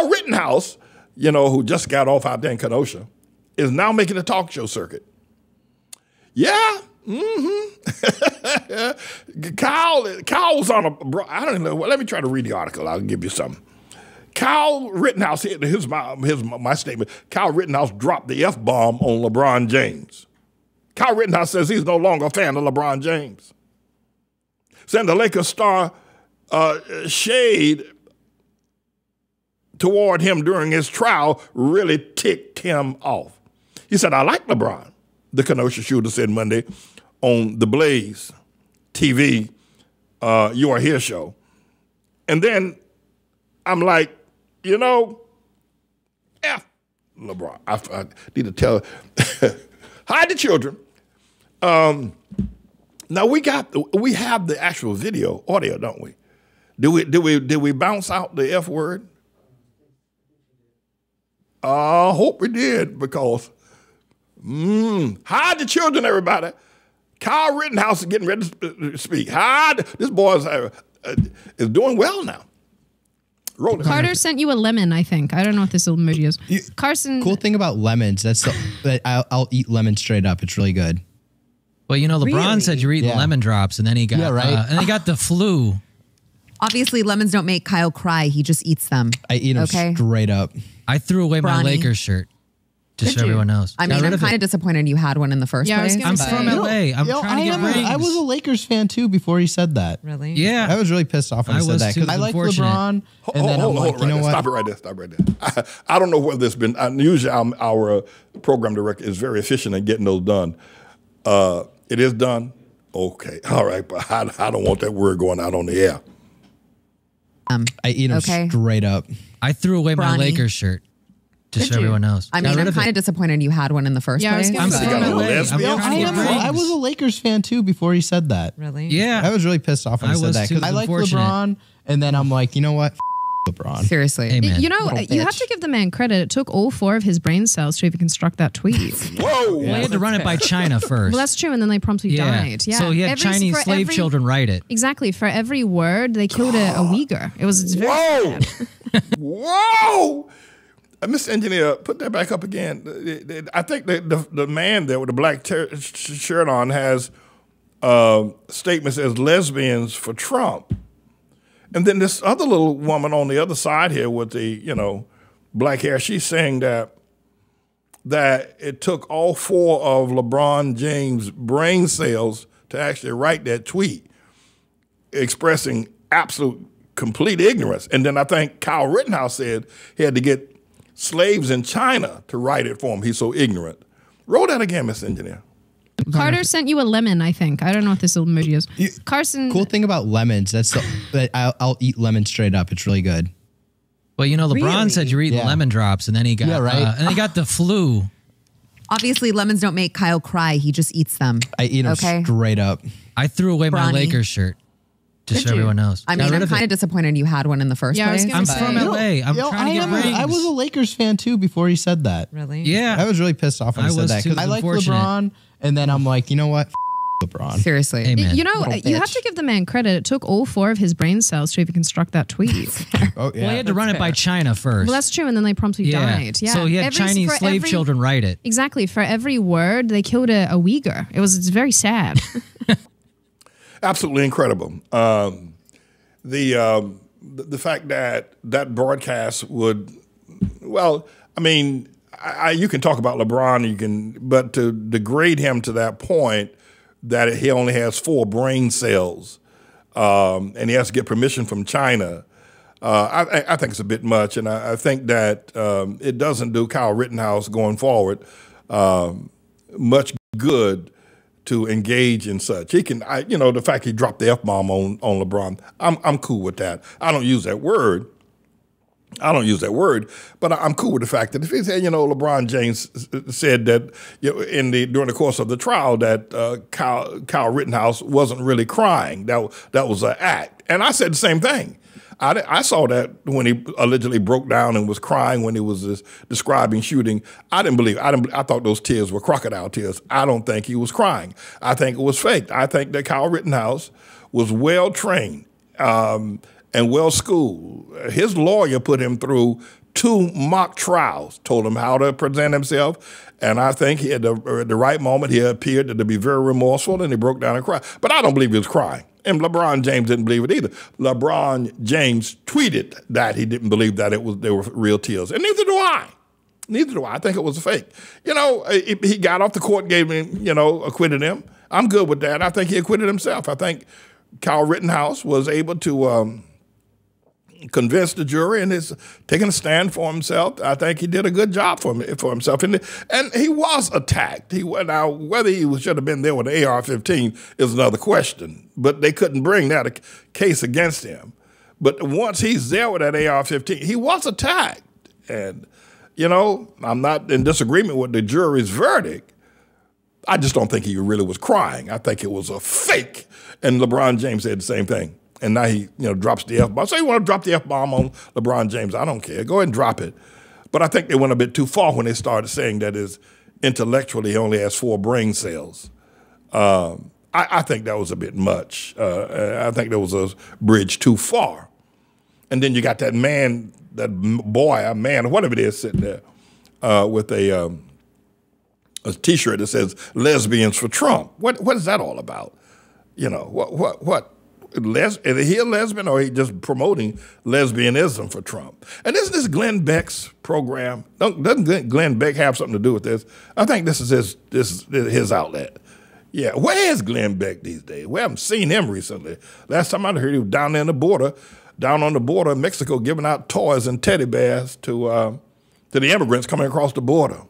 Kyle Rittenhouse, you know, who just got off out there in Kenosha, is now making a talk show circuit. Yeah. Kyle was on I don't know. Well, let me try to read the article. I'll give you some. Kyle Rittenhouse, here's my statement. Kyle Rittenhouse dropped the F-bomb on LeBron James. Kyle Rittenhouse says he's no longer a fan of LeBron James. Saying the Lakers star shade toward him during his trial really ticked him off. He said, I like LeBron, the Kenosha shooter said Monday on the Blaze TV, You Are Here show. And then I'm like, you know, F LeBron. I need to tell hide the children. Now we have the actual video, audio, don't we? Did we bounce out the F word? I hope we did, because hide the children, everybody. Kyle Rittenhouse is getting ready to speak. Hide. This boy is doing well now. Carter sent you a lemon, I think. I don't know what this emoji is. Carson. Cool thing about lemons, that I'll eat lemon straight up. It's really good. Well, you know, LeBron said you're eating lemon drops, and then he got and he got the flu. Obviously, lemons don't make Kyle cry. He just eats them. I eat them straight up. I threw away my Lakers shirt. Just so everyone knows. I mean, I'm kind of disappointed you had one in the first place. I'm from LA. I'm trying to get rings. I was a Lakers fan too before he said that. Really? Yeah. I was really pissed off when he said that, because I like LeBron. And then I'm like, you know what? Stop it right there. Stop right there. I don't know whether it's been. Usually, our program director is very efficient at getting those done. It is done. Okay. All right. But I don't want that word going out on the air. I eat them straight up. I threw away my Lakers shirt. Just so everyone knows. I mean, I'm kind of disappointed you had one in the first place. I'm from LA. I was a Lakers fan too before he said that. Really? Yeah. I was really pissed off when he said that, because I like LeBron, and then I'm like, you know what? LeBron. Seriously. Amen. You know, you have to give the man credit. It took all 4 of his brain cells to even construct that tweet. Whoa! Well, he had to run it by China first. Well, that's true, and then they promptly died. Yeah. So he had Chinese slave children write it. Exactly. For every word, they killed a Uyghur. It's very sad. Whoa! Mr. Engineer, put that back up again. I think the man there with the black shirt on has statements as lesbians for Trump. And then this other little woman on the other side here with the, you know, black hair, she's saying that it took all 4 of LeBron James' brain cells to actually write that tweet, expressing absolute complete ignorance. And then I think Kyle Rittenhouse said he had to get slaves in China to write it for him. He's so ignorant. Roll that again, Mr. Engineer. Carter sent you a lemon, I think. I don't know what this emoji is. Carson. Cool thing about lemons, that I'll eat lemon straight up. It's really good. Well, you know, LeBron said you're eating lemon drops, and then he got and he got the flu. Obviously, lemons don't make Kyle cry. He just eats them. I eat them straight up. I threw away my Lakers shirt. Just so everyone knows. I mean, I'm kind of disappointed you had one in the first place. I'm from LA. I'm trying to get rings. I was a Lakers fan too before he said that. Really? Yeah. I was really pissed off when he said that, because I like LeBron, and then I'm like, you know what? LeBron. Seriously. Amen. You know, you have to give the man credit. It took all 4 of his brain cells to even construct that tweet. Well, he had to run it by China first. Well, that's true, and then they promptly died. Yeah. So he had Chinese slave children write it. Exactly. For every word, they killed a Uyghur. It's very sad. Absolutely incredible. The fact that broadcast would, well, I mean, you can talk about LeBron, but to degrade him to that point that he only has 4 brain cells, and he has to get permission from China, I think it's a bit much, and I think that it doesn't do Kyle Rittenhouse going forward much good to engage in such. He can, you know, the fact he dropped the F-bomb on LeBron, I'm cool with that. I don't use that word. But I'm cool with the fact that if he said, you know, LeBron James said that, you know, during the course of the trial that Kyle Rittenhouse wasn't really crying. That was an act. And I said the same thing. I saw that when he allegedly broke down and was crying when he was describing shooting. I didn't believe. I thought those tears were crocodile tears. I don't think he was crying. I think it was faked. I think that Kyle Rittenhouse was well trained and well schooled. His lawyer put him through 2 mock trials, told him how to present himself, and I think at the right moment he appeared to be very remorseful, and he broke down and cried. But I don't believe he was crying, and LeBron James didn't believe it either. LeBron James tweeted that he didn't believe that they were real tears, and neither do I. Neither do I. I think it was a fake. He got off the court, gave him, acquitted him. I'm good with that. I think he acquitted himself. I think Kyle Rittenhouse was able to convince the jury and is taking a stand for himself. I think he did a good job for himself. And he was attacked. Now, whether he should have been there with the AR-15 is another question, but they couldn't bring that case against him. But once he's there with that AR-15, he was attacked. And, I'm not in disagreement with the jury's verdict. I just don't think he really was crying. I think it was a fake. And LeBron James said the same thing. And now he, drops the F-bomb. So you want to drop the F-bomb on LeBron James, I don't care. Go ahead and drop it. But I think they went a bit too far when they started saying that intellectually he only has 4 brain cells. I think that was a bit much. I think that was a bridge too far. And then you got that man, whatever it is, sitting there with a T-shirt that says "Lesbians for Trump." What is that all about? What? Is he a lesbian, or he just promoting lesbianism for Trump? And isn't this Glenn Beck's program? Doesn't Glenn Beck have something to do with this? I think this is his outlet. Yeah, where is Glenn Beck these days? We haven't seen him recently. Last time I heard he was down on the border of Mexico, giving out toys and teddy bears to the immigrants coming across the border.